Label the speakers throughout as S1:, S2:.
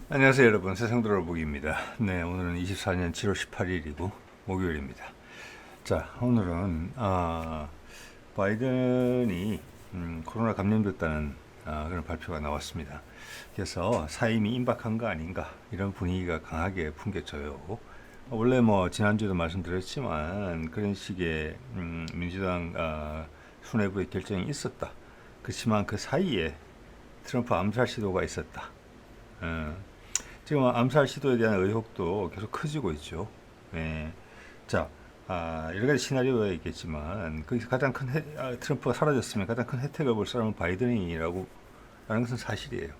S1: 안녕하세요 여러분, 세상돌아보기입니다. 네, 오늘은 24년 7월 18일이고 목요일입니다. 자, 오늘은 바이든이 코로나 감염됐다는 그런 발표가 나왔습니다. 그래서 사임이 임박한 거 아닌가 이런 분위기가 강하게 풍겨져요. 원래 뭐 지난주에도 말씀드렸지만 그런 식의 민주당 수뇌부의 결정이 있었다. 그렇지만 그 사이에 트럼프 암살 시도가 있었다. 지금 암살 시도에 대한 의혹도 계속 커지고 있죠. 예. 자, 여러 가지 시나리오가 있겠지만 거기서 가장 큰 트럼프가 사라졌으면 가장 큰 혜택을 볼 사람은 바이든이라고 하는 것은 사실이에요.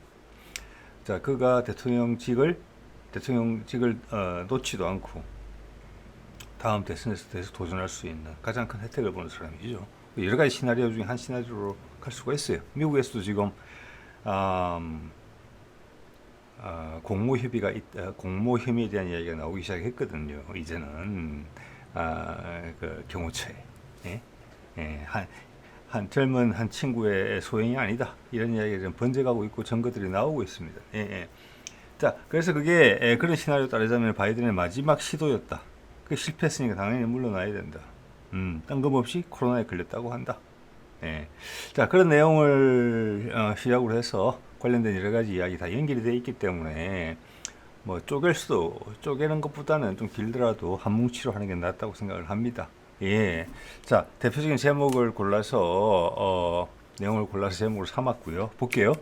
S1: 자, 그가 대통령직을 놓지도 않고 다음 대선에서 계속 도전할 수 있는 가장 큰 혜택을 보는 사람이죠. 여러 가지 시나리오 중에 한 시나리오로 갈 수가 있어요. 미국에서도 지금 공모 혐의에 대한 이야기가 나오기 시작했거든요. 이제는 그 경호처에 한 젊은 한 친구의 소행이 아니다 이런 이야기가 좀 번져가고 있고 증거들이 나오고 있습니다. 자, 그래서 그게 그런 시나리오 따르자면 바이든의 마지막 시도였다. 그 실패했으니까 당연히 물러나야 된다. 뜬금없이 코로나에 걸렸다고 한다. 자, 그런 내용을 시작으로 해서 관련된 여러 가지 이야기 다 연결이 되어 있기 때문에 뭐 쪼개는 것보다는 좀 길더라도 한 뭉치로 하는 게 낫다고 생각을 합니다. 자, 대표적인 제목을 골라서 내용을 골라서 제목으로 삼았고요. 볼게요.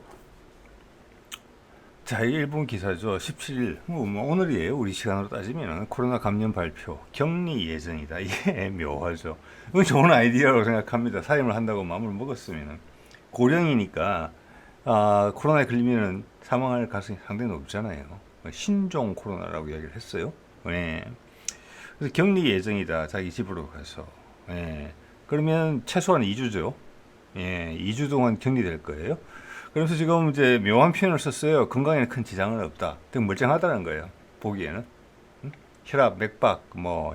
S1: 자, 이게 일본 기사죠. 17일, 오늘이에요. 우리 시간으로 따지면 코로나 감염 발표, 격리 예정이다. 이게 묘하죠. 이건 좋은 아이디어라고 생각합니다. 사임을 한다고 마음을 먹었으면 고령이니까 코로나에 걸리면 사망할 가능성이 상당히 높잖아요. 신종 코로나라고 이야기를 했어요. 그래서 격리 예정이다. 자기 집으로 가서. 그러면 최소한 2주죠. 2주 동안 격리될 거예요. 그래서 지금 이제 묘한 표현을 썼어요. 건강에는 큰 지장은 없다. 등 멀쩡하다는 거예요. 보기에는. 혈압, 맥박,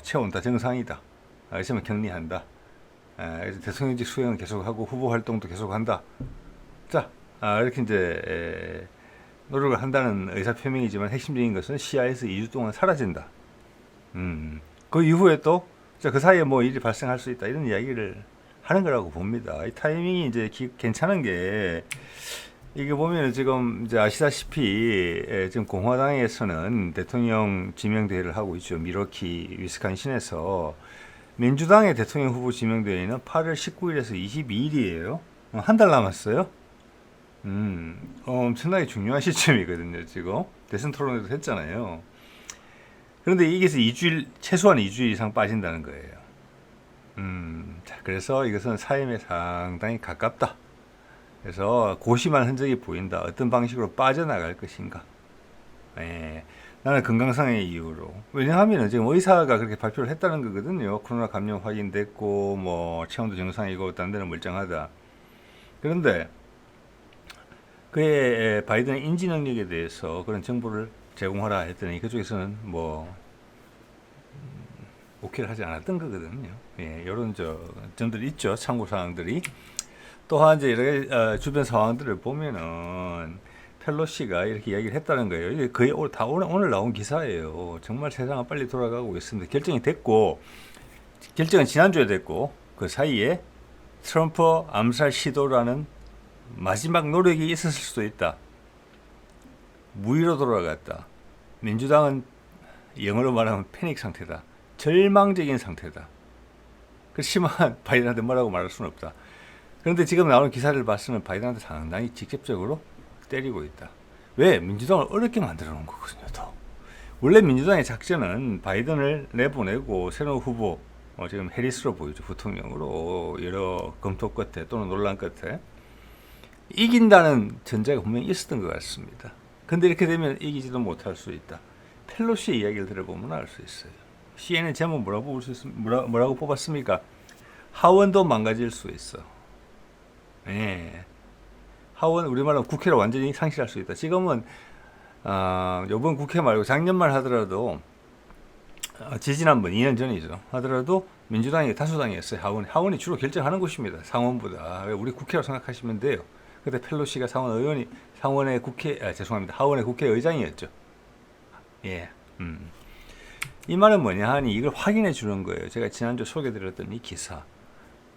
S1: 체온 다 정상이다. 그래서 격리한다. 그래서 대통령직 수행은 계속하고 후보 활동도 계속한다. 자, 이렇게 이제 노력을 한다는 의사 표명이지만 핵심적인 것은 시야에서 2주 동안 사라진다. 그 이후에 또 그 사이에 일이 발생할 수 있다 이런 이야기를 하는 거라고 봅니다. 이 타이밍이 이제 괜찮은 게 이게 보면 지금 이제 아시다시피 지금 공화당에서는 대통령 지명대회를 하고 있죠. 미러키 위스콘신에서 민주당의 대통령 후보 지명대회는 8월 19일에서 22일이에요. 한 달 남았어요. 엄청나게 중요한 시점이거든요. 지금 대선 토론회도 했잖아요. 그런데 이게서 최소한 2주일 이상 빠진다는 거예요. 자, 그래서 이것은 사임에 상당히 가깝다. 그래서 고심한 흔적이 보인다. 어떤 방식으로 빠져나갈 것인가. 나는 건강상의 이유로. 왜냐하면 지금 의사가 그렇게 발표를 했다는 거거든요. 코로나 감염 확인됐고, 체온도 정상이고, 딴 데는 멀쩡하다. 그런데 그의 바이든의 인지 능력에 대해서 그런 정보를 제공하라 했더니 그쪽에서는 오케이를 하지 않았던 거거든요. 이런 점들이 있죠. 참고 사항들이. 또한 이제 여러 가지 주변 상황들을 보면은 펠로시가 이렇게 이야기를 했다는 거예요. 이게 거의 다 오늘 나온 기사예요. 정말 세상은 빨리 돌아가고 있습니다. 결정이 됐고, 결정은 지난주에 됐고, 그 사이에 트럼프 암살 시도라는 마지막 노력이 있었을 수도 있다. 무위로 돌아갔다. 민주당은 영어로 말하면 패닉 상태다. 절망적인 상태다. 그렇지만 바이든한테 뭐라고 말할 수는 없다. 그런데 지금 나오는 기사를 봤으면 바이든한테 상당히 직접적으로 때리고 있다. 왜? 민주당을 어렵게 만들어 놓은 거거든요. 더. 원래 민주당의 작전은 바이든을 내보내고 새로운 후보, 지금 해리스로 보이죠. 부통령으로 여러 검토 끝에 또는 논란 끝에 이긴다는 전제가 분명히 있었던 것 같습니다. 근데 이렇게 되면 이기지도 못할 수 있다. 펠로시의 이야기를 들어보면 알 수 있어요. CNN 제목 뭐라고 뽑았습니까? 하원도 망가질 수 있어. 하원 우리말로 국회를 완전히 상실할 수 있다. 지금은 이번 국회 말고 작년만 하더라도 지지난번 2년 전이죠. 하더라도 민주당이 다수당이었어요. 하원이 주로 결정하는 곳입니다. 상원보다. 우리 국회라고 생각하시면 돼요. 그때 펠로시가 하원의 국회의장이었죠. 예. 이 말은 뭐냐 하니 이걸 확인해 주는 거예요. 제가 지난주 소개드렸던 이 기사.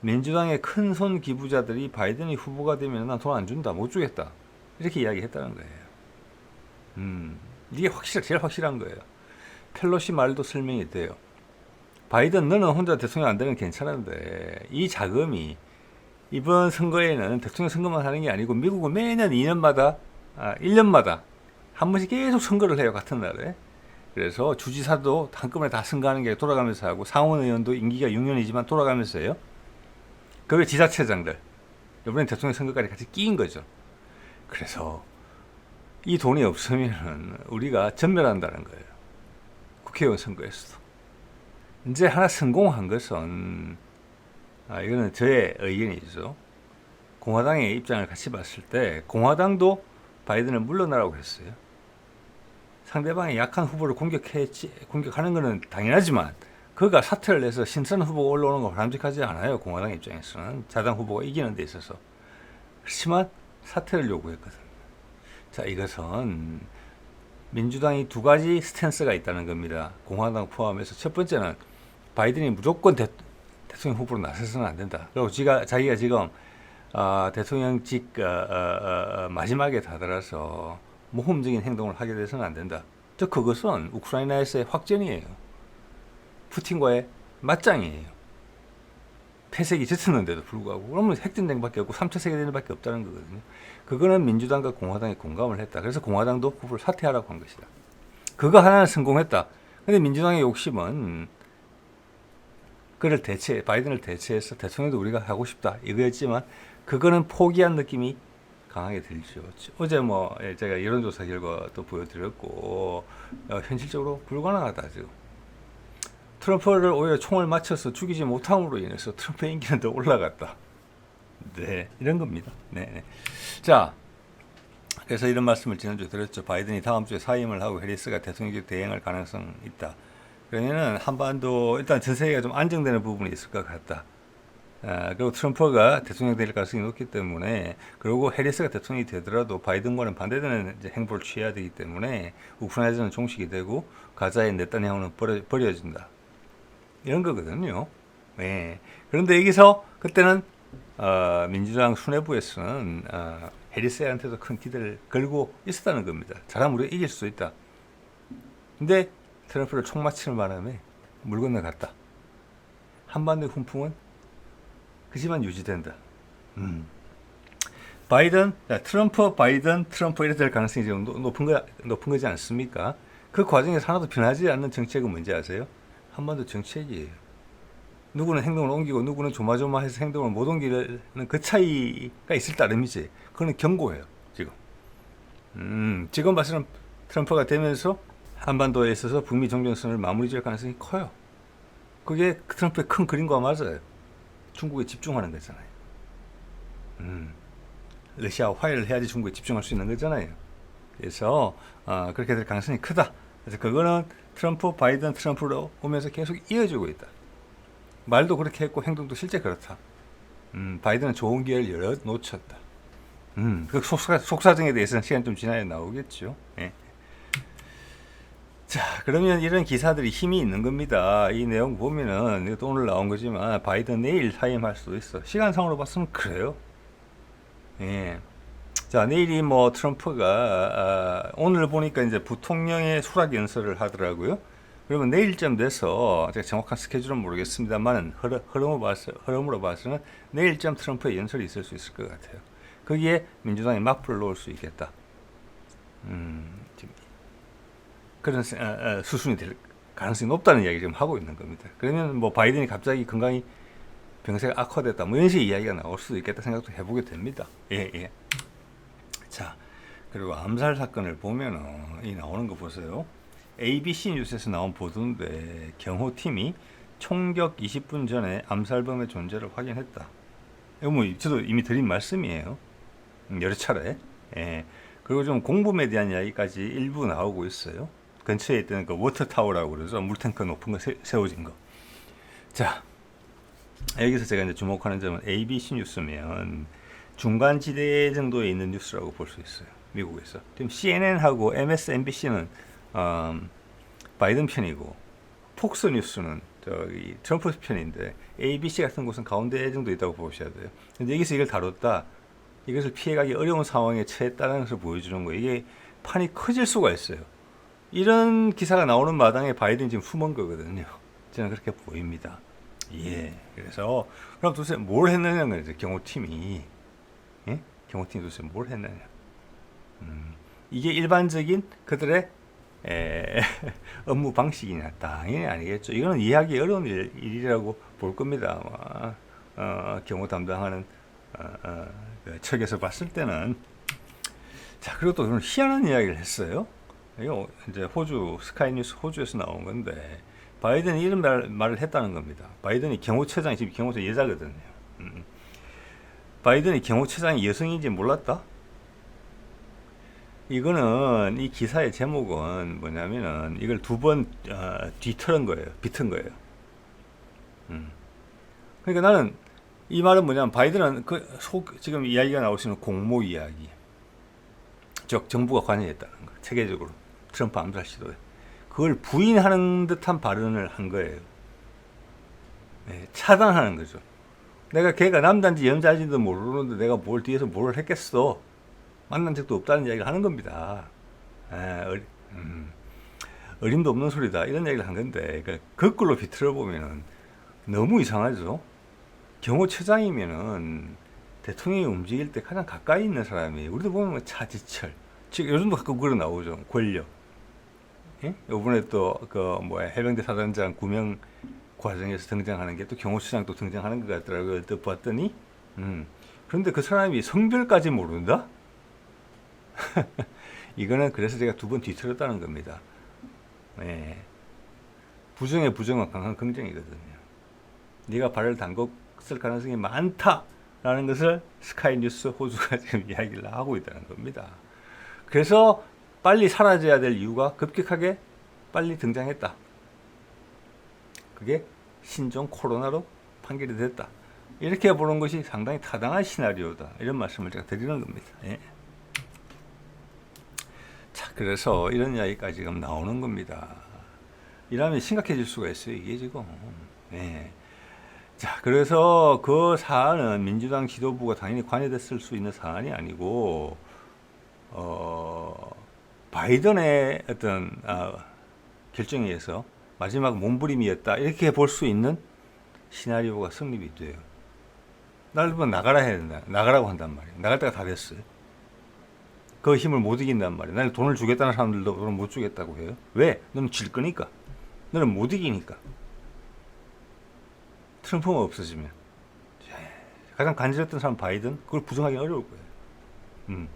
S1: 민주당의 큰손 기부자들이 바이든이 후보가 되면 난 돈 안 준다, 못 주겠다. 이렇게 이야기했다는 거예요. 이게 제일 확실한 거예요. 펠로시 말도 설명이 돼요. 바이든 너는 혼자 대통령 안 되면 괜찮은데 이 자금이 이번 선거에는 대통령 선거만 하는 게 아니고 미국은 매년 2년마다 1년마다 한 번씩 계속 선거를 해요. 같은 날에. 그래서 주지사도 한꺼번에 다 선거하는 게 돌아가면서 하고 상원 의원도 임기가 6년이지만 돌아가면서 해요. 그 지자체장들 이번엔 대통령 선거까지 같이 끼인 거죠. 그래서 이 돈이 없으면 우리가 전멸한다는 거예요. 국회의원 선거에서도. 이제 하나 성공한 것은 이거는 저의 의견이죠. 공화당의 입장을 같이 봤을 때 공화당도 바이든을 물러나라고 했어요. 상대방의 약한 후보를 공격하는 것은 당연하지만 그가 사퇴를 내서 신선 후보가 올라오는 거 바람직하지 않아요. 공화당 입장에서는 자당 후보가 이기는 데 있어서. 그렇지만 사퇴를 요구했거든요. 자, 이것은 민주당이 두 가지 스탠스가 있다는 겁니다. 공화당 포함해서. 첫 번째는 바이든이 무조건 대통령 후보로 나서서는 안 된다. 그리고 자기가 지금 대통령직 마지막에 다다라서 모험적인 행동을 하게 돼서는 안 된다. 즉 그것은 우크라이나에서의 확전이에요. 푸틴과의 맞짱이에요. 폐색이 짙었는데도 불구하고. 그러면 핵전쟁밖에 없고 3차 세계대전밖에 없다는 거거든요. 그거는 민주당과 공화당이 공감을 했다. 그래서 공화당도 후보를 사퇴하라고 한 것이다. 그거 하나는 성공했다. 근데 민주당의 욕심은 바이든을 대체해서 대통령도 우리가 하고 싶다. 이거였지만 그거는 포기한 느낌이 강하게 들죠. 어제 제가 여론조사 결과도 보여드렸고 현실적으로 불가능하다 지금. 트럼프를 오히려 총을 맞춰서 죽이지 못함으로 인해서 트럼프의 인기는 더 올라갔다. 네, 이런 겁니다. 네. 자, 그래서 이런 말씀을 지난주에 드렸죠. 바이든이 다음 주에 사임을 하고 해리스가 대통령직 대행할 가능성이 있다. 그러면은 한반도 일단 전 세계가 좀 안정되는 부분이 있을 것 같다. 그리고 트럼프가 대통령 될 가능성이 높기 때문에, 그리고 해리스가 대통령이 되더라도 바이든과는 반대되는 이제 행보를 취해야 되기 때문에 우크라이나전은 종식이 되고 가자의 네타냐후는 버려진다. 이런 거거든요. 네. 그런데 여기서 그때는 민주당 수뇌부에서는 해리스한테도 큰 기대를 걸고 있었다는 겁니다. 잘하면 우리가 이길 수 있다. 근데 트럼프를 총 맞히는 바람에 물 건너갔다. 한반도의 훈풍은 그지만 유지된다. 트럼프 이렇게 될 가능성이 지금 높은 거지 않습니까? 그 과정에서 하나도 변하지 않는 정책은 뭔지 아세요? 한반도 정책이에요. 누구는 행동을 옮기고 누구는 조마조마해서 행동을 못 옮기는 그 차이가 있을 따름이지. 그거는 경고예요, 지금. 지금 봐서는 트럼프가 되면서 한반도에 있어서 북미 정전선을 마무리 지을 가능성이 커요. 그게 트럼프의 큰 그림과 맞아요. 중국에 집중하는 거잖아요. 러시아와 화해를 해야지 중국에 집중할 수 있는 거잖아요. 그래서 그렇게 될 가능성이 크다. 그래서 그거는 바이든 트럼프로 오면서 계속 이어지고 있다. 말도 그렇게 했고 행동도 실제 그렇다. 바이든은 좋은 기회를 놓쳤다. 그 속사정에 대해서는 시간 좀 지나야 나오겠죠. 예. 자, 그러면 이런 기사들이 힘이 있는 겁니다. 이 내용 보면은, 이것도 오늘 나온 거지만, 바이든 내일 사임할 수도 있어. 시간상으로 봤으면 그래요. 예. 자, 내일이 트럼프가, 오늘 보니까 이제 부통령의 수락 연설을 하더라고요. 그러면 내일쯤 돼서, 제가 정확한 스케줄은 모르겠습니다만, 흐름으로 봐서는 내일쯤 트럼프의 연설이 있을 수 있을 것 같아요. 거기에 민주당이 맞불을 놓을 수 있겠다. 그런 수순이 될 가능성이 높다는 이야기 지금 하고 있는 겁니다. 그러면 바이든이 갑자기 건강이 병세가 악화됐다, 이런 식의 이야기가 나올 수도 있겠다 생각도 해보게 됩니다. 예. 자, 그리고 암살 사건을 보면은 이 나오는 거 보세요. ABC 뉴스에서 나온 보도인데 경호팀이 총격 20분 전에 암살범의 존재를 확인했다. 이거 저도 이미 드린 말씀이에요. 여러 차례. 예. 그리고 좀 공범에 대한 이야기까지 일부 나오고 있어요. 근처에 있던 그 워터타워라고 그러죠. 물탱크 높은 거 세워진 거. 자, 여기서 제가 이제 주목하는 점은 ABC 뉴스면 중간지대 정도에 있는 뉴스라고 볼 수 있어요. 미국에서. 지금 CNN하고 MSNBC는 바이든 편이고 폭스 뉴스는 저기 트럼프 편인데 ABC 같은 곳은 가운데 정도 있다고 보셔야 돼요. 근데 여기서 이걸 다뤘다. 이것을 피해가기 어려운 상황에 처했다는 것을 보여주는 거예요. 이게 판이 커질 수가 있어요. 이런 기사가 나오는 마당에 바이든이 지금 숨은 거거든요. 저는 그렇게 보입니다. 예. 그래서 그럼 도대체 뭘 했느냐는 거죠. 경호팀이. 예? 경호팀이 도대체 뭘 했느냐. 이게 일반적인 그들의 업무 방식이냐? 당연히 아니겠죠. 이거는 이해하기 어려운 일이라고 볼 겁니다. 경호 담당하는 그 측에서 봤을 때는. 자, 그리고 또 희한한 이야기를 했어요. 이거 이제 호주 스카이뉴스 호주에서 나온 건데 바이든이 이런 말을 했다는 겁니다. 바이든이 경호처장이 지금 경호처 여자거든요. 바이든이 경호처장이 여성인지 몰랐다? 이거는 이 기사의 제목은 뭐냐면은 이걸 두 번 뒤틀은 거예요. 비튼 거예요. 그러니까 나는 이 말은 뭐냐면 바이든은 지금 이야기가 나오시는 공모 이야기, 즉 정부가 관여했다는 거, 체계적으로 트럼프 암살 시도에 그걸 부인하는 듯한 발언을 한 거예요. 네, 차단하는 거죠. 내가 걔가 남자인지 여자인지도 모르는데 내가 뭘 뒤에서 뭘 했겠어. 만난 적도 없다는 이야기를 하는 겁니다. 어림도 없는 소리다. 이런 이야기를 한 건데, 그러니까 거꾸로 비틀어 보면은 너무 이상하죠. 경호처장이면은 대통령이 움직일 때 가장 가까이 있는 사람이, 우리도 보면 차지철, 지금 요즘도 가끔 그런 나오죠. 권력. 예? 요번에 또 해병대 사단장 구명 과정에서 등장하는 게 또 경호처장 또 등장하는 것 같더라고요. 또 봤더니, 그런데 그 사람이 성별까지 모른다? 이거는 그래서 제가 두 번 뒤틀었다는 겁니다. 네. 부정의 부정은 강한 긍정이거든요. 네가 발을 담궜을 가능성이 많다라는 것을 스카이뉴스 호주가 지금 이야기를 하고 있다는 겁니다. 그래서 빨리 사라져야 될 이유가 급격하게 빨리 등장했다. 그게 신종 코로나로 판결이 됐다. 이렇게 보는 것이 상당히 타당한 시나리오다. 이런 말씀을 제가 드리는 겁니다. 예. 자, 그래서 이런 이야기까지 지금 나오는 겁니다. 이러면 심각해질 수가 있어요. 이게 지금. 예. 자, 그래서 그 사안은 민주당 지도부가 당연히 관여됐을 수 있는 사안이 아니고, 바이든의 어떤 결정에 의해서 마지막 몸부림이었다. 이렇게 볼 수 있는 시나리오가 성립이 돼요. 나를 나가라 해야 된다. 나가라고 한단 말이에요. 나갈 때가 다 됐어요. 그 힘을 못 이긴단 말이에요. 나는 돈을 주겠다는 사람들도 돈을 못 주겠다고 해요. 왜? 너는 질 거니까. 너는 못 이기니까. 트럼프가 없어지면. 가장 간지럽던 사람 바이든? 그걸 부정하기는 어려울 거예요.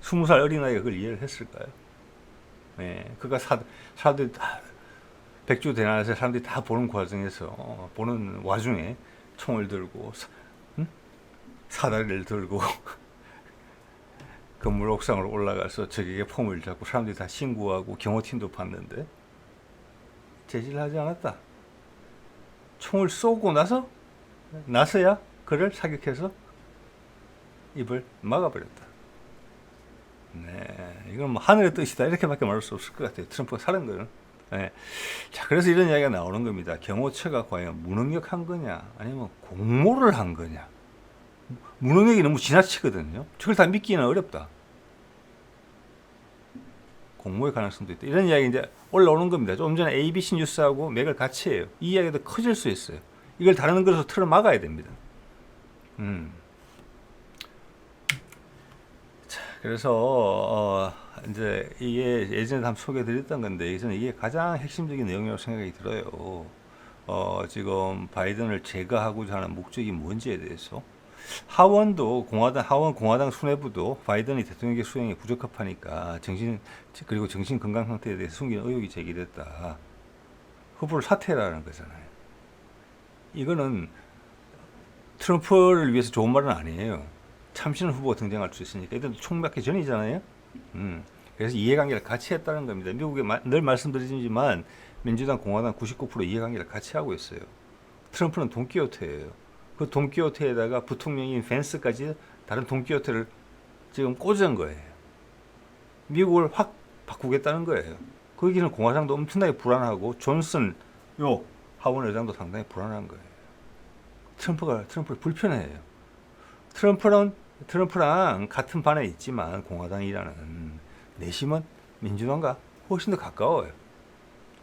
S1: 20살 어린아이가 그걸 이해를 했을까요? 네, 그가 사람들이 다, 백주 대낮에 사람들이 다 보는 과정에서, 보는 와중에 총을 들고, 사다리를 들고, 건물 옥상으로 올라가서 적에게 폼을 잡고 사람들이 다 신고하고 경호팀도 봤는데 제지를 하지 않았다. 총을 쏘고 나서야 그를 사격해서 입을 막아버렸다. 네, 이건 뭐 하늘의 뜻이다 이렇게밖에 말할 수 없을 것 같아요. 트럼프가 사는 거는. 네. 자, 그래서 이런 이야기가 나오는 겁니다. 경호처가 과연 무능력한 거냐 아니면 공모를 한 거냐. 무능력이 너무 지나치거든요. 저걸 다 믿기는 어렵다. 공모의 가능성도 있다. 이런 이야기 이제 올라오는 겁니다. 좀 전에 ABC 뉴스하고 맥을 같이 해요. 이 이야기도 커질 수 있어요. 이걸 다른 것으로 틀어 막아야 됩니다. 자, 그래서 이제 이게 예전에 한번 소개해드렸던 건데, 저는 이게 가장 핵심적인 내용이라고 생각이 들어요. 지금 바이든을 제거하고자 하는 목적이 뭔지에 대해서. 하원 공화당 수뇌부도 바이든이 대통령직 수행에 부적합하니까 그리고 정신 건강 상태에 대해서 숨기는 의혹이 제기됐다. 후보를 사퇴라는 거잖아요. 이거는 트럼프를 위해서 좋은 말은 아니에요. 참신한 후보가 등장할 수 있으니까. 일단 총맞기 전이잖아요. 그래서 이해관계를 같이 했다는 겁니다. 미국에 늘 말씀드리지만 민주당, 공화당 99% 이해관계를 같이 하고 있어요. 트럼프는 돈키호테예요. 그 돈키호테에다가 부통령인 펜스까지 다른 돈키호테를 지금 꽂은 거예요. 미국을 확 바꾸겠다는 거예요. 거기는 공화당도 엄청나게 불안하고 존슨 요 하원 의장도 상당히 불안한 거예요. 트럼프를 불편해해요. 트럼프랑 같은 반에 있지만 공화당이라는 내심은 민주당과 훨씬 더 가까워요.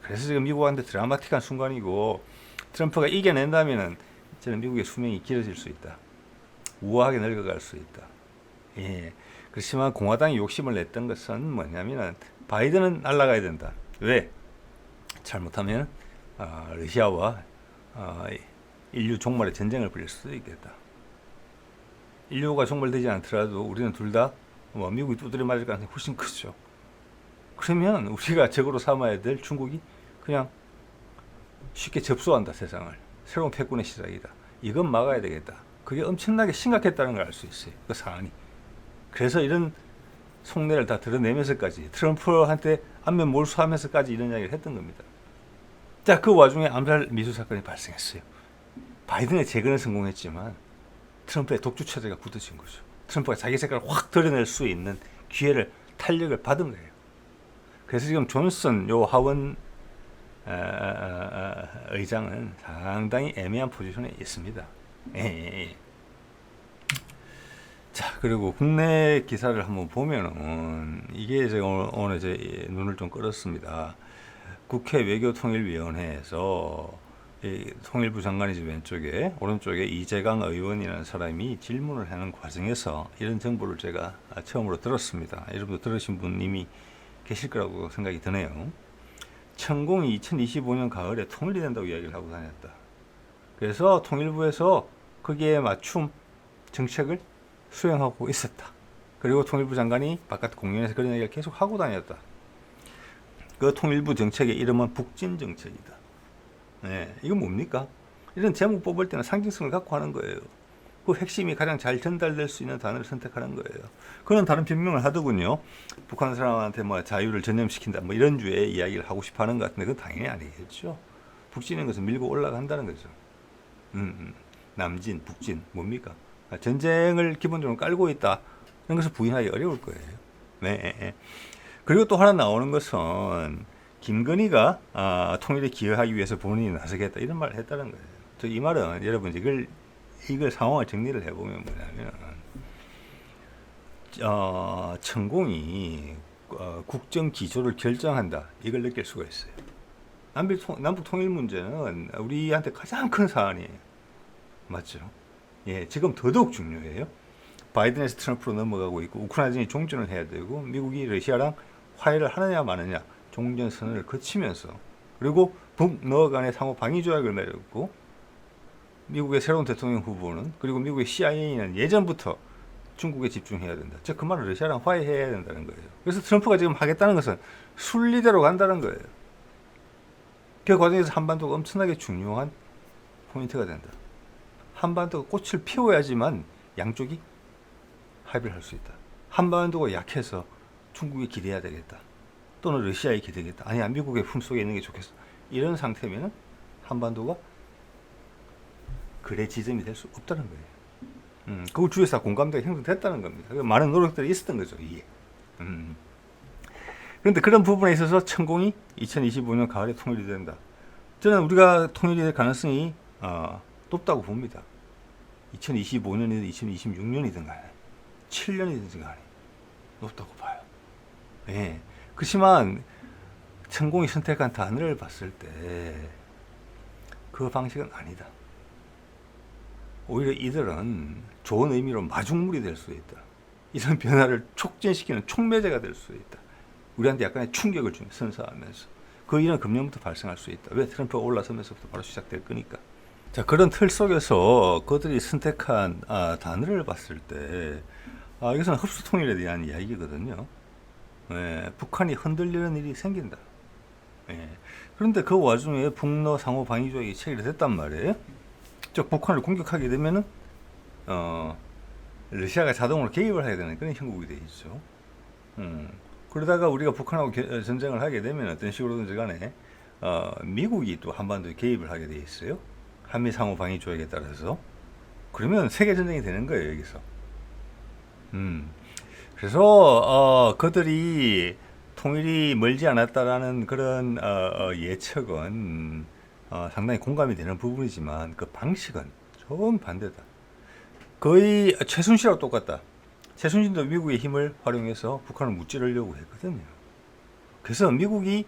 S1: 그래서 지금 미국한테 드라마틱한 순간이고 트럼프가 이겨낸다면은 저는 미국의 수명이 길어질 수 있다. 우아하게 늙어갈 수 있다. 예. 그렇지만 공화당이 욕심을 냈던 것은 뭐냐면은 바이든은 날아가야 된다. 왜? 잘못하면 러시아와 인류 종말의 전쟁을 벌일 수도 있겠다. 인류가 종말되지 않더라도 우리는 둘 다 미국이 두드려 맞을 가능성이 훨씬 크죠. 그러면 우리가 적으로 삼아야 될 중국이 그냥 쉽게 접수한다, 세상을. 새로운 패권의 시작이다. 이건 막아야 되겠다. 그게 엄청나게 심각했다는 걸 알 수 있어요. 그 사안이. 그래서 이런 속내를 다 드러내면서까지 트럼프한테 안면 몰수하면서까지 이런 이야기를 했던 겁니다. 자, 그 와중에 암살 미수 사건이 발생했어요. 바이든의 재건은 성공했지만 트럼프의 독주 체제가 굳어진 거죠. 트럼프가 자기 색깔을 확 드러낼 수 있는 기회를, 탄력을 받은 거예요. 그래서 지금 존슨 요 하원 의장은 상당히 애매한 포지션에 있습니다. 자, 그리고 국내 기사를 한번 보면은 이게 제가 오늘 제 눈을 좀 끌었습니다. 국회 외교통일위원회에서 통일부 장관이지 왼쪽에, 오른쪽에 이재강 의원이라는 사람이 질문을 하는 과정에서 이런 정보를 제가 처음으로 들었습니다. 여러분도 들으신 분 이미 계실 거라고 생각이 드네요. 천공이 2025년 가을에 통일이 된다고 이야기를 하고 다녔다. 그래서 통일부에서 거기에 맞춤 정책을 수행하고 있었다. 그리고 통일부 장관이 바깥 공연에서 그런 얘기를 계속 하고 다녔다. 그 통일부 정책의 이름은 북진 정책이다. 네, 이건 뭡니까? 이런 제목 뽑을 때는 상징성을 갖고 하는 거예요. 그 핵심이 가장 잘 전달될 수 있는 단어를 선택하는 거예요. 그런 다른 변명을 하더군요. 북한 사람한테 뭐 자유를 전염시킨다, 뭐 이런 주의 이야기를 하고 싶어 하는 것 같은데 그건 당연히 아니겠죠. 북진인 것은 밀고 올라간다는 거죠. 남진, 북진, 뭡니까? 전쟁을 기본적으로 깔고 있다. 이런 것을 부인하기 어려울 거예요. 네. 그리고 또 하나 나오는 것은 김건희가 통일에 기여하기 위해서 본인이 나서겠다 이런 말을 했다는 거예요. 이 말은 여러분 이걸 상황을 정리를 해보면 뭐냐면 천공이 국정 기조를 결정한다 이걸 느낄 수가 있어요. 남북 통일 문제는 우리한테 가장 큰 사안이에요. 맞죠? 예, 지금 더더욱 중요해요. 바이든에서 트럼프로 넘어가고 있고 우크라이나전이 종전을 해야 되고 미국이 러시아랑 화해를 하느냐 마느냐 종전선언을 거치면서 그리고 북러 간의 상호 방위 조약을 맺었고 미국의 새로운 대통령 후보는 그리고 미국의 CIA는 예전부터 중국에 집중해야 된다. 즉 그 말은 러시아랑 화해해야 된다는 거예요. 그래서 트럼프가 지금 하겠다는 것은 순리대로 간다는 거예요. 그 과정에서 한반도가 엄청나게 중요한 포인트가 된다. 한반도가 꽃을 피워야지만 양쪽이 합의를 할 수 있다. 한반도가 약해서 중국에 기대해야 되겠다. 또는 러시아에 기대겠다. 아니야, 미국의 품속에 있는 게 좋겠어. 이런 상태면 한반도가 그래 지점이 될 수 없다는 거예요. 그 주에서 공감대가 형성됐다는 겁니다. 많은 노력들이 있었던 거죠, 이게. 그런데 그런 부분에 있어서 천공이 2025년 가을에 통일이 된다. 저는 우리가 통일이 될 가능성이 높다고 봅니다. 2025년이든 2026년이든 간에 7년이든 간에 높다고 봐요. 예. 그렇지만 천공이 선택한 단어를 봤을 때 그 방식은 아니다. 오히려 이들은 좋은 의미로 마중물이 될 수 있다. 이런 변화를 촉진시키는 촉매제가 될 수 있다. 우리한테 약간의 충격을 선사하면서 그 일은 금년부터 발생할 수 있다. 왜? 트럼프가 올라서면서부터 바로 시작될 거니까. 자, 그런 틀 속에서 그들이 선택한 단어를 봤을 때 이것은 흡수 통일에 대한 이야기거든요. 예, 북한이 흔들리는 일이 생긴다. 예, 그런데 그 와중에 북러 상호 방위 조약이 체결이 됐단 말이에요. 즉 북한을 공격하게 되면은 러시아가 자동으로 개입을 하게 되는 그런 형국이 돼 있죠. 그러다가 우리가 북한하고 전쟁을 하게 되면 어떤 식으로든지 간에 미국이 또 한반도에 개입을 하게 돼 있어요. 한미 상호 방위 조약에 따라서. 그러면 세계 전쟁이 되는 거예요, 여기서. 그래서 그들이 통일이 멀지 않았다라는 그런 예측은 상당히 공감이 되는 부분이지만 그 방식은 좀 반대다. 거의 최순실하고 똑같다. 최순실도 미국의 힘을 활용해서 북한을 무찌르려고 했거든요. 그래서 미국이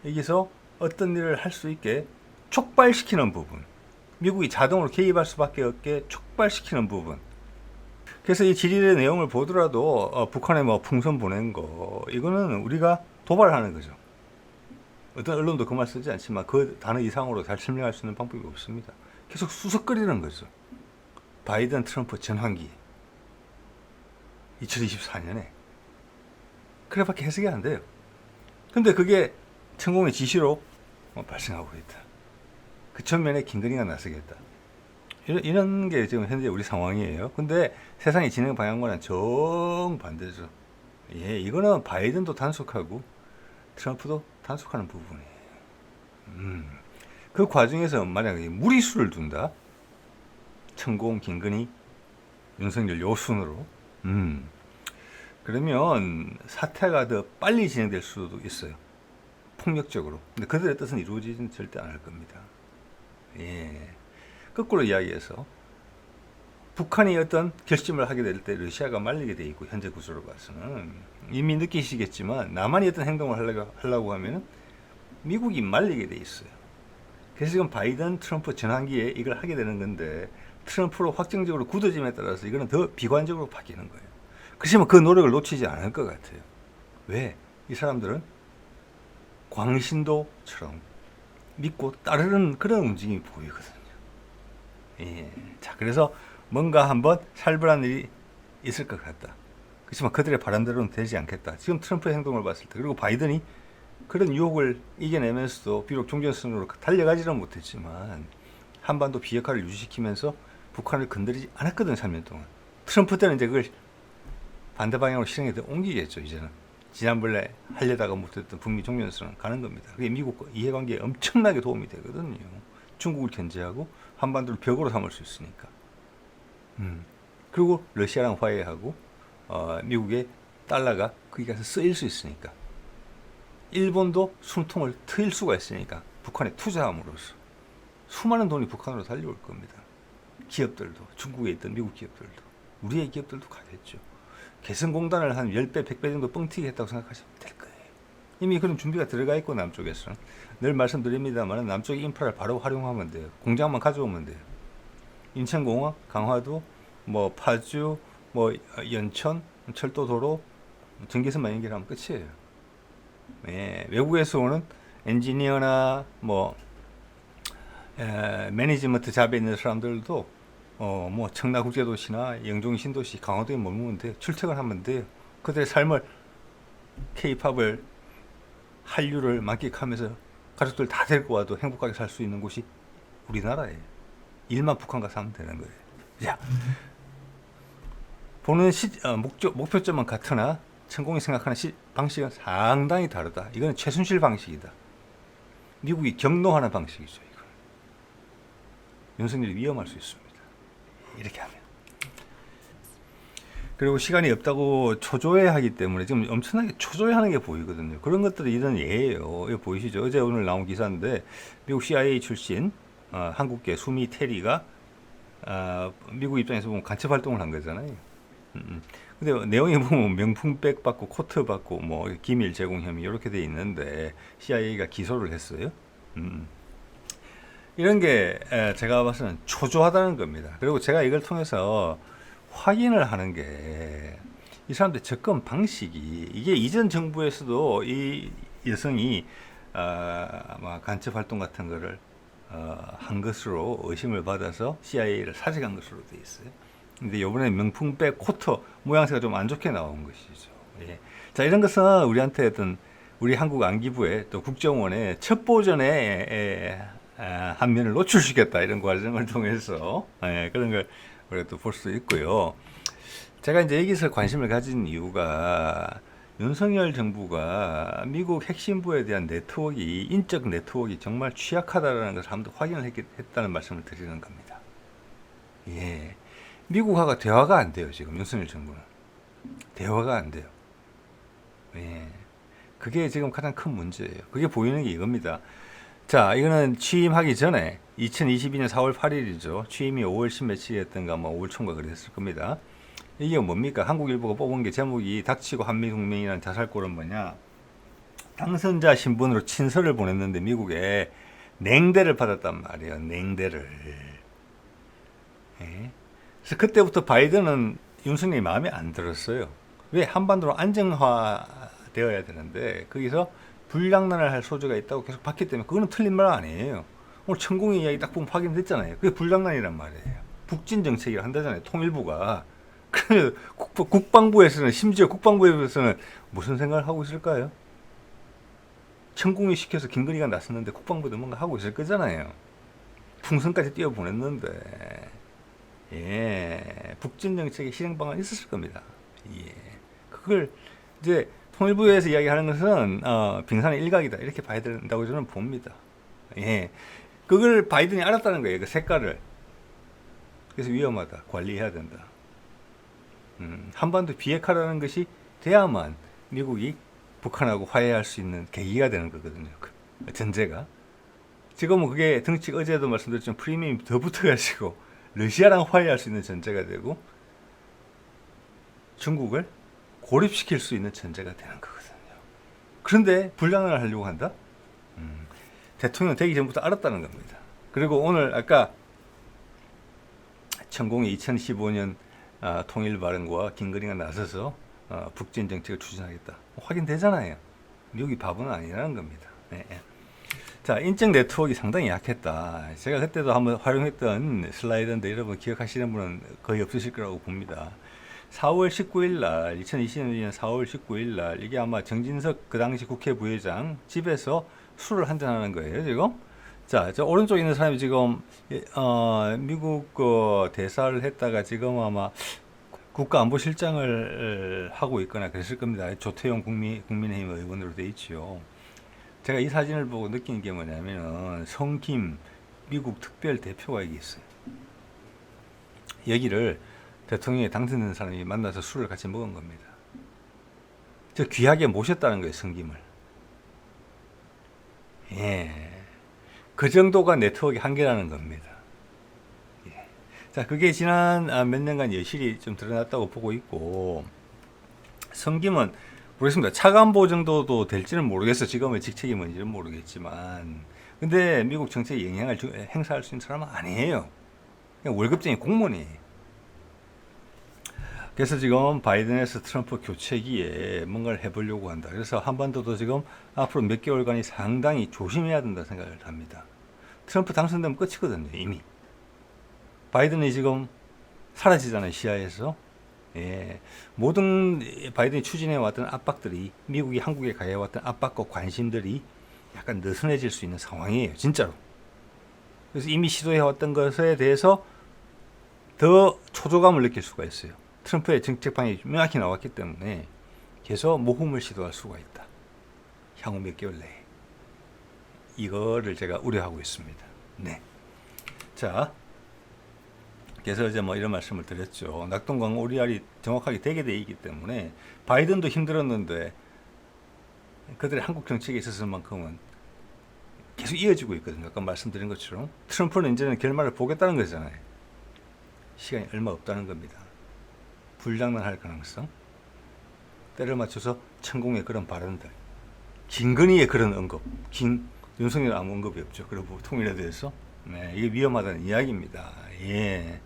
S1: 여기서 어떤 일을 할 수 있게 촉발시키는 부분, 미국이 자동으로 개입할 수밖에 없게 촉발시키는 부분. 그래서 이 질의의 내용을 보더라도 북한에 뭐 풍선 보낸 거 이거는 우리가 도발하는 거죠. 어떤 언론도 그 말 쓰지 않지만 그 단어 이상으로 잘 설명할 수 있는 방법이 없습니다. 계속 수석거리는 거죠. 바이든 트럼프 전환기 2024년에 그래밖에 해석이 안 돼요. 근데 그게 천공의 지시로 발생하고 있다. 그 전면에 김건희가 나서겠다. 이런 게 지금 현재 우리 상황이에요. 근데 세상의 진행 방향과는 정반대죠. 예, 이거는 바이든도 단속하고 트럼프도 단속하는 부분이에요. 그 과정에서 만약에 무리수를 둔다. 천공, 김건희, 윤석열 요 순으로. 그러면 사태가 더 빨리 진행될 수도 있어요. 폭력적으로. 근데 그들의 뜻은 이루어지지는 절대 않을 겁니다. 예. 거꾸로 이야기해서 북한이 어떤 결심을 하게 될 때 러시아가 말리게 돼 있고 현재 구조로 봐서는 이미 느끼시겠지만 남한이 어떤 행동을 하려고 하면 미국이 말리게 돼 있어요. 그래서 지금 바이든 트럼프 전환기에 이걸 하게 되는 건데 트럼프로 확정적으로 굳어짐에 따라서 이거는 더 비관적으로 바뀌는 거예요. 그렇지만 그 노력을 놓치지 않을 것 같아요. 왜? 이 사람들은 광신도처럼 믿고 따르는 그런 움직임이 보이거든요. 예. 자, 그래서 뭔가 한번 살벌한 일이 있을 것 같다. 그렇지만 그들의 바람대로는 되지 않겠다. 지금 트럼프의 행동을 봤을 때, 그리고 바이든이 그런 유혹을 이겨내면서도 비록 종전선으로 달려가지는 못했지만 한반도 비핵화를 유지시키면서 북한을 건드리지 않았거든, 3년 동안. 트럼프 때는 이제 그걸 반대 방향으로 실행에 옮기겠죠, 이제는. 지난번에 하려다가 못했던 북미 종전선언 가는 겁니다. 그게 미국과 이해관계에 엄청나게 도움이 되거든요. 중국을 견제하고 한반도를 벽으로 삼을 수 있으니까. 그리고 러시아랑 화해하고 미국의 달러가 거기 가서 쓰일 수 있으니까. 일본도 숨통을 트일 수가 있으니까 북한에 투자함으로써 수많은 돈이 북한으로 달려올 겁니다. 기업들도, 중국에 있던 미국 기업들도, 우리의 기업들도 가겠죠. 개성공단을 한 10배, 100배 정도 뻥튀기 했다고 생각하시면 될 거예요. 이미 그런 준비가 들어가 있고 남쪽에서는. 늘 말씀드립니다만 남쪽 인프라를 바로 활용하면 돼요. 공장만 가져오면 돼요. 인천공항, 강화도, 뭐 파주, 뭐 연천, 철도도로, 전기선만 연결하면 끝이에요. 예, 외국에서 오는 엔지니어나 뭐 매니지먼트 잡에 있는 사람들도 뭐 청라국제도시나 영종신도시, 강화도에 머무면 돼요. 출퇴근하면 돼요. 그들의 삶을 K-팝을 한류를 만끽하면서 가족들 다 데리고 와도 행복하게 살 수 있는 곳이 우리나라예요. 일만 북한 가서 하면 되는 거예요. 자, 보는 목표점은 같으나 천공이 생각하는 방식은 상당히 다르다. 이건 최순실 방식이다. 미국이 경노하는 방식이죠. 이건. 윤석열이 위험할 수 있습니다. 이렇게 하면. 그리고 시간이 없다고 초조해하기 때문에 지금 엄청나게 초조해하는 게 보이거든요. 그런 것들이 이런 예예요. 이거 보이시죠? 어제 오늘 나온 기사인데 미국 CIA 출신 한국계 수미 테리가 미국 입장에서 보면 간첩 활동을 한 거잖아요. 근데 내용에 보면 명품백 받고 코트 받고 뭐 기밀 제공 혐의 이렇게 돼 있는데 CIA가 기소를 했어요. 이런 게 제가 봐서는 초조하다는 겁니다. 그리고 제가 이걸 통해서 확인을 하는 게 이 사람들의 접근 방식이 이게 이전 정부에서도 이 여성이 아마 간첩 활동 같은 거를 한 것으로 의심을 받아서 CIA를 사직한 것으로 돼 있어요. 근데 이번에 명품백 코트 모양새가 좀 안 좋게 나온 것이죠. 예. 자, 이런 것은 우리한테 어떤 우리 한국 안기부의 또 국정원의 첩보전에 한 면을 노출시켰다 이런 과정을 통해서 그런 걸 우리가 또 볼 수 있고요. 제가 이제 여기서 관심을 가진 이유가 윤석열 정부가 미국 핵심부에 대한 네트워크, 인적 네트워크가 정말 취약하다라는 것을 한번 확인을 했다는 말씀을 드리는 겁니다. 예. 미국하고 대화가 안 돼요, 지금 윤석열 정부는. 대화가 안 돼요. 예. 그게 지금 가장 큰 문제예요. 그게 보이는 게 이겁니다. 자, 이거는 취임하기 전에 2022년 4월 8일이죠. 취임이 5월 10 며칠이었던가 뭐 5월 초인가 그랬을 겁니다. 이게 뭡니까? 한국일보가 뽑은 게 제목이 닥치고 한미동맹이라는 자살골은 뭐냐? 당선자 신분으로 친서를 보냈는데 미국에 냉대를 받았단 말이에요. 냉대를. 예? 그래서 그때부터 바이든은 윤석열이 마음에 안 들었어요. 왜? 한반도로 안정화되어야 되는데 거기서 불장난을 할 소지가 있다고 계속 봤기 때문에 그거는 틀린 말 아니에요. 오늘 천공의 이야기 딱 보면 확인됐잖아요. 그게 불장난이란 말이에요. 북진 정책이라 한다잖아요. 통일부가. 그러면 국방부에서는 심지어 국방부에서는 무슨 생각을 하고 있을까요? 천공이 시켜서 김건희가 나섰는데 국방부도 뭔가 하고 있을 거잖아요. 풍선까지 띄워보냈는데 예, 북진 정책의 실행 방안이 있었을 겁니다. 예, 그걸 이제 통일부에서 이야기하는 것은 빙산의 일각이다 이렇게 봐야 된다고 저는 봅니다. 예, 그걸 바이든이 알았다는 거예요. 그 색깔을. 그래서 위험하다. 관리해야 된다. 한반도 비핵화라는 것이 돼야만 미국이 북한하고 화해할 수 있는 계기가 되는 거거든요. 그 전제가. 지금은 그게 등치가 어제도 말씀드렸지만 프리미엄이 더 붙어가지고 러시아랑 화해할 수 있는 전제가 되고 중국을 고립시킬 수 있는 전제가 되는 거거든요. 그런데 불장난을 하려고 한다? 대통령 되기 전부터 알았다는 겁니다. 그리고 오늘 아까 천공이 2015년 통일 발언과 김건희가 나서서 북진 정책을 추진하겠다. 확인되잖아요. 미국이 바보는 아니라는 겁니다. 네. 자, 인적 네트워크가 상당히 약했다. 제가 그때도 한번 활용했던 슬라이드인데 여러분 기억하시는 분은 거의 없으실 거라고 봅니다. 4월 19일 날, 2020년 4월 19일 날, 이게 아마 정진석 그 당시 국회 부회장 집에서 술을 한잔하는 거예요, 지금. 자, 저 오른쪽에 있는 사람이 지금, 미국 대사를 했다가 지금 아마 국가안보실장을 하고 있거나 그랬을 겁니다. 조태용 국민의힘 의원으로 돼 있지요. 제가 이 사진을 보고 느낀 게 뭐냐면은 성김 미국 특별 대표가 여기 있어요. 여기를 대통령에 당선된 사람이 만나서 술을 같이 먹은 겁니다. 저 귀하게 모셨다는 거예요, 성김을. 예. 그 정도가 네트워크의 한계라는 겁니다. 예. 자, 그게 지난 몇 년간 여실히 좀 드러났다고 보고 있고, 성김은 모르겠습니다. 차관보 정도도 될지는 모르겠어. 지금의 직책이 뭔지는 모르겠지만. 근데 미국 정책에 영향을 행사할 수 있는 사람은 아니에요. 그냥 월급쟁이 공무원이에요. 그래서 지금 바이든에서 트럼프 교체기에 뭔가를 해보려고 한다. 그래서 한반도도 지금 앞으로 몇 개월간이 상당히 조심해야 된다 생각을 합니다. 트럼프 당선되면 끝이거든요, 이미. 바이든이 지금 사라지잖아요, 시야에서. 예, 모든 바이든이 추진해왔던 압박들이, 미국이 한국에 가해왔던 압박과 관심들이 약간 느슨해질 수 있는 상황이에요, 진짜로. 그래서 이미 시도해왔던 것에 대해서 더 초조감을 느낄 수가 있어요. 트럼프의 정책 방향이 명확히 나왔기 때문에 계속 모험을 시도할 수가 있다. 향후 몇 개월 내에. 이거를 제가 우려하고 있습니다. 네. 자, 그래서 이제 뭐 이런 말씀을 드렸죠. 낙동강 오리알이 정확하게 되게 돼 있기 때문에 바이든도 힘들었는데 그들의 한국 정책에 있어서만큼은 계속 이어지고 있거든요. 아까 말씀드린 것처럼 트럼프는 이제는 결말을 보겠다는 거잖아요. 시간이 얼마 없다는 겁니다. 불장난할 가능성, 때를 맞춰서 천공의 그런 발언들, 김건희의 그런 언급, 윤석열 아무 언급이 없죠. 그리고 통일에 대해서 네, 이게 위험하다는 이야기입니다. 예.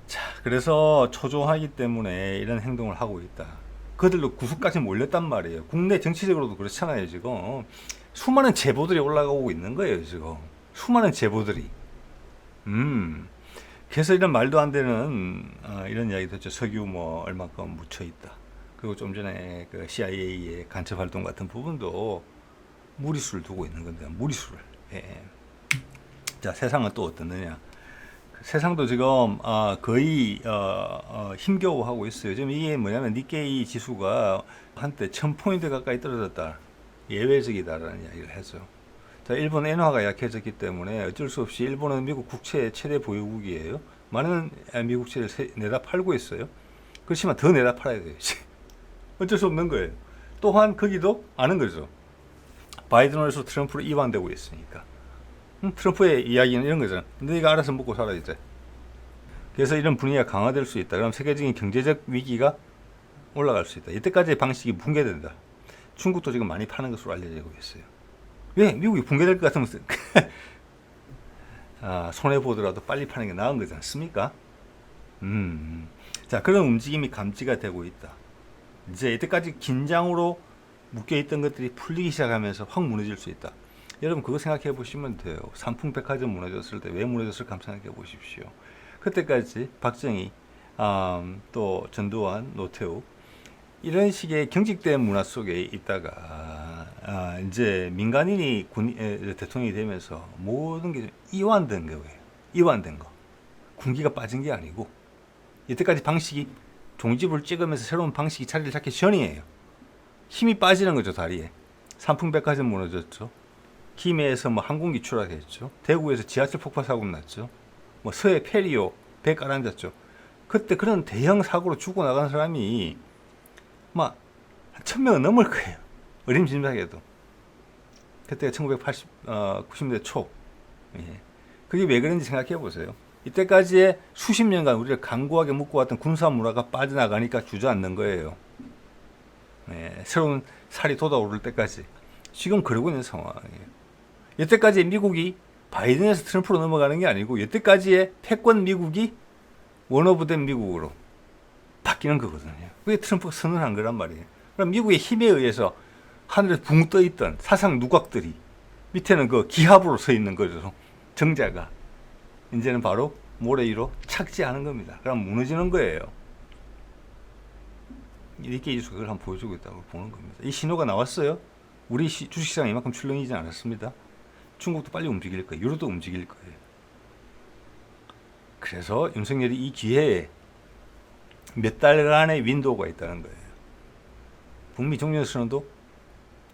S1: 자, 그래서 초조하기 때문에 이런 행동을 하고 있다. 그들도 구석까지 몰렸단 말이에요. 국내 정치적으로도 그렇잖아요. 지금 수많은 제보들이 올라가고 있는 거예요. 지금 수많은 제보들이. 그래서 이런 말도 안 되는 이런 이야기도 했죠. 석유 뭐 얼마큼 묻혀 있다. 그리고 좀 전에 그 CIA의 간첩 활동 같은 부분도 무리수를 두고 있는 건데 무리수를. 예. 자, 세상은 또 어떻느냐? 세상도 지금 거의 힘겨워하고 있어요. 지금 이게 뭐냐면 니케이 지수가 한때 1000포인트 가까이 떨어졌다. 예외적이다라는 이야기를 했죠. 자, 일본 엔화가 약해졌기 때문에 어쩔 수 없이 일본은 미국 국채 최대 보유국이에요. 많은 미국 국채를 내다 팔고 있어요. 그렇지만 더 내다 팔아야 돼요. 어쩔 수 없는 거예요. 또한 거기도 아는 거죠. 바이든으로서 트럼프로 이완되고 있으니까. 트럼프의 이야기는 이런 거잖아. 너희가 알아서 먹고 살아 이제. 그래서 이런 분위기가 강화될 수 있다. 그럼 세계적인 경제적 위기가 올라갈 수 있다. 이때까지의 방식이 붕괴된다. 중국도 지금 많이 파는 것으로 알려지고 있어요. 왜? 미국이 붕괴될 것 같으면 손해보더라도 빨리 파는 게 나은 거지 않습니까? 자, 그런 움직임이 감지가 되고 있다. 이제 이때까지 긴장으로 묶여있던 것들이 풀리기 시작하면서 확 무너질 수 있다. 여러분 그거 생각해 보시면 돼요. 삼풍백화점 무너졌을 때 왜 무너졌을까 한번 생각해 보십시오. 그때까지 박정희, 또 전두환, 노태우 이런 식의 경직된 문화 속에 있다가 이제 민간인이 대통령이 되면서 모든 게 이완된 거예요. 이완된 거. 군기가 빠진 게 아니고 이때까지 방식이 종지부를 찍으면서 새로운 방식이 자리를 잡기 전이에요. 힘이 빠지는 거죠, 다리에. 삼풍백화점 무너졌죠. 김해에서 뭐 항공기 추락했죠. 대구에서 지하철 폭파 사고 났죠. 뭐 서해 페리오 배 깔아앉았죠. 그때 그런 대형 사고로 죽어나간 사람이 막 1000명은 넘을 거예요. 어림짐작해도. 그때가 90년대 초. 예. 그게 왜 그런지 생각해 보세요. 이때까지의 수십 년간 우리가 강고하게 묶어왔던 군사 문화가 빠져나가니까 주저앉는 거예요. 예. 새로운 살이 돋아오를 때까지. 지금 그러고 있는 상황이에요. 이때까지 미국이 바이든에서 트럼프로 넘어가는 게 아니고 이때까지의 패권 미국이 원오브된 미국으로 바뀌는 거거든요. 그게 트럼프가 선언한 거란 말이에요. 그럼 미국의 힘에 의해서 하늘에 붕 떠있던 사상 누각들이 밑에는 그 기합으로 서 있는 거죠. 정자가. 이제는 바로 모래 위로 착지하는 겁니다. 그럼 무너지는 거예요. 이렇게 이수 그걸 한번 보여주고 있다고 보는 겁니다. 이 신호가 나왔어요. 우리 주식시장이 이만큼 출렁이지 않았습니다. 중국도 빨리 움직일 거예요. 유로도 움직일 거예요. 그래서 윤석열이 이 기회에 몇 달간의 윈도우가 있다는 거예요. 북미 종전선언도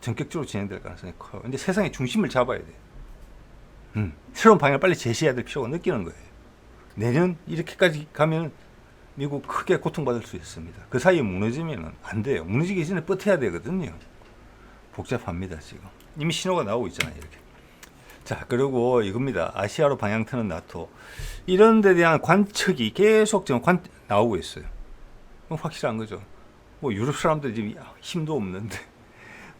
S1: 전격적으로 진행될 가능성이 커요. 근데 세상의 중심을 잡아야 돼요. 새로운 방향을 빨리 제시해야 될 필요가 느끼는 거예요. 내년 이렇게까지 가면 미국 크게 고통받을 수 있습니다. 그 사이에 무너지면 안 돼요. 무너지기 전에 버텨야 되거든요. 복잡합니다, 지금. 이미 신호가 나오고 있잖아요, 이렇게. 자, 그리고 이겁니다. 아시아로 방향 트는 나토. 이런 데 대한 관측이 계속 지금 나오고 있어요. 확실한 거죠. 뭐 유럽 사람들이 지금 힘도 없는데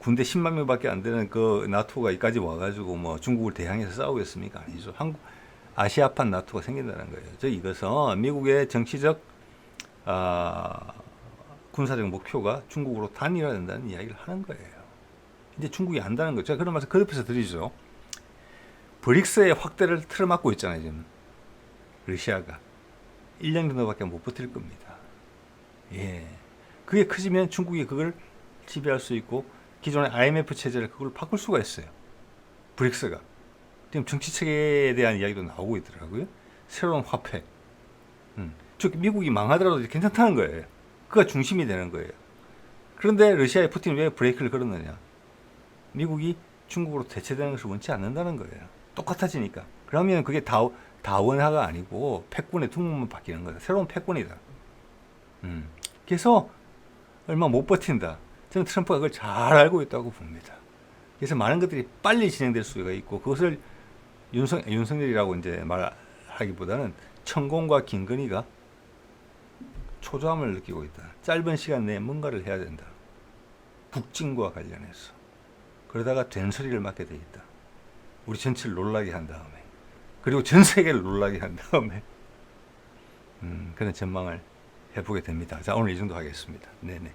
S1: 군대 10만 명밖에 안 되는 그 나토가 여기까지 와가지고 뭐 중국을 대항해서 싸우겠습니까? 아니죠. 아시아판 나토가 생긴다는 거예요. 즉 이것은 미국의 정치적 군사적 목표가 중국으로 단일화된다는 이야기를 하는 거예요. 이제 중국이 안다는 거죠. 제가 그런 말씀 그 옆에서 드리죠. 브릭스의 확대를 틀어막고 있잖아요, 지금. 러시아가. 1년 정도밖에 못 버틸 겁니다. 예. 그게 커지면 중국이 그걸 지배할 수 있고, 기존의 IMF 체제를 그걸 바꿀 수가 있어요. 브릭스가. 지금 정치체계에 대한 이야기도 나오고 있더라고요. 새로운 화폐. 즉, 미국이 망하더라도 괜찮다는 거예요. 그가 중심이 되는 거예요. 그런데 러시아의 푸틴이 왜 브레이크를 걸었느냐? 미국이 중국으로 대체되는 것을 원치 않는다는 거예요. 똑같아지니까. 그러면 그게 다원화가 아니고 패권의 둥목만 바뀌는 거다. 새로운 패권이다. 그래서 얼마 못 버틴다. 저는 트럼프가 그걸 잘 알고 있다고 봅니다. 그래서 많은 것들이 빨리 진행될 수가 있고 그것을 윤석열이라고 이제 말하기보다는 천공과 김건희가 초조함을 느끼고 있다. 짧은 시간 내에 뭔가를 해야 된다. 북진과 관련해서. 그러다가 된소리를 맡게 돼 있다. 우리 전체를 놀라게 한 다음에 그리고 전 세계를 놀라게 한 다음에 그런 전망을 해보게 됩니다. 자, 오늘 이 정도 하겠습니다. 네네.